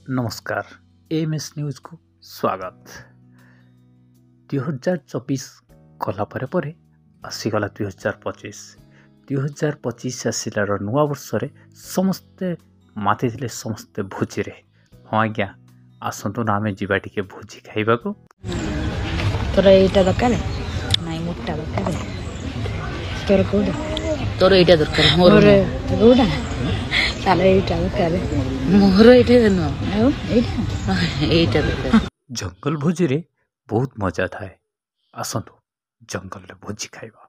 नमस्कार AMS news को स्वागत। 2024 गला परे आसीगला 2025 आसिलार नुआ वर्ष समस्ते माति समस्ते भोजी रे। हाँ आज्ञा आसतु ना आम जीवा टिके भोजी खाइबा को। तोर एटा दरकार नाइ मोटा दरकार तोर कोडा तोर एटा दरकार मोर कोडा ताले एटा दरकार मोर एटा न एटा दरकार। जंगल भोजी रे बहुत मजा थाए। आसतु जंगल रे भोजी खाइबा।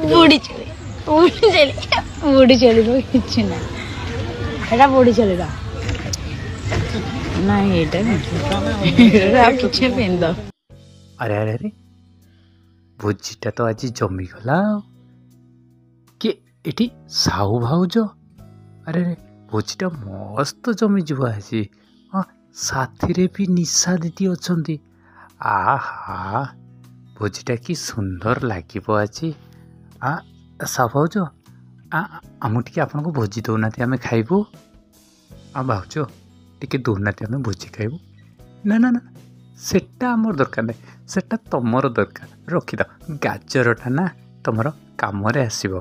बुड़ी चली तो किछ ना एटा बुड़ी चली दा नाइ एटा किछ पेंद। अरे अरे अरे भोजीटा तो आज जमी गला कि एटी साहू भाउज। अरे अरे भोजीटा मस्त जमी जीव आज। हाँ साथी रे भी निशा दीदी अच्छी। आहा भोजीटा कि सुंदर लगे आज। साहू भाउज आम टे आपन को भोजी दौना आम खाइबू। भाउज टे दौना आम भोजी खाइबू। ना ना ना सेटा आमर दरकार नहीं, सेटा तमर दरकार। रखिद गाजरटा ना तुमर काम आसो।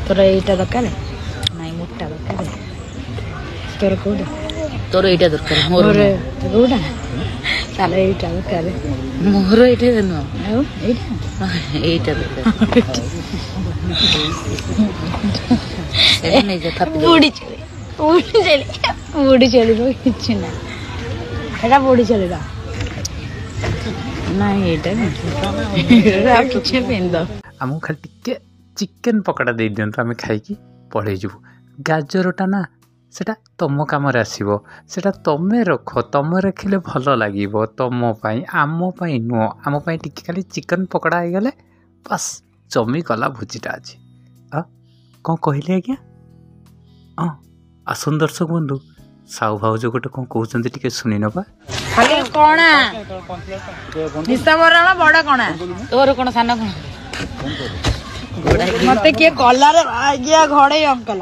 तोर एटा दरकार नाइ मोटा दरकार तोर कोडा तोर एटा दरकार मोर कोडा ताले एटा दरकार मोर एटा न एटा दरकार बुड़ी चली तो किछ ना एटा बुड़ी चली दा नाइ एटा किछ पेंद। आमको खाली टिके चिकेन पकड़ा दे दिंतु आम खाई पड़े जीवु। गाजरटा ना सेटा तुम कम आसो। सेटा तमें रख, तुम रखिले भल लगे तुमपाई आमपाई नुह। आमपाई टिके खाली चिकेन पकड़ा हो गले बस जमी गला भोजीटा आज। कौन कहले आज्ञा? आसन दर्शक बंधु साहू भाउज गोटे कौन कहते टे शुणी नवा। खाली कणा निशा बरण बड़ कणा तोर कौन सान कण मत किए गला रे आज्ञा घड़े अंकल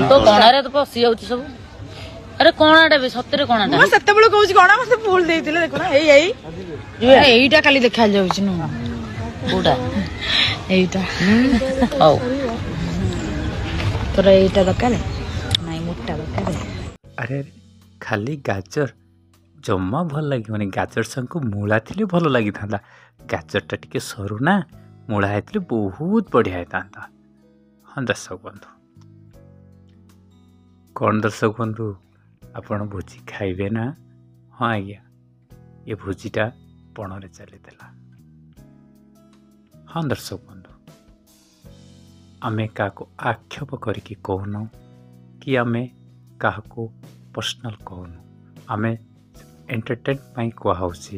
तो कणा रे तो पसी जाउछ सब। अरे कणाटा बे सतरे कणाटा मैं सते बेले कहूची कणा मते फूल देइतिले देखो ना एईटा खाली देखा जाउछ न कोडा एईटा औ तोर एईटा दरकार नाइ मोटा दरकार। अरे अरे खाली गाजर जमा भल लगे। गाजर संग मूला थी भल लगी था। गाजरटा टिके सरू ना मूला है बहुत बढ़िया होता। हाँ दर्शक बंधु कौन दर्शक बंधु आपण भोजी खाइबे ना? हाँ आज्ञा ये भोजीटा पणरे चली। हाँ दर्शक बंधु आमे क्या आक्षेप करके कहूनु कि आमे क्या पर्सनल कहूनु। आमे एंटरटेन पाई कहुची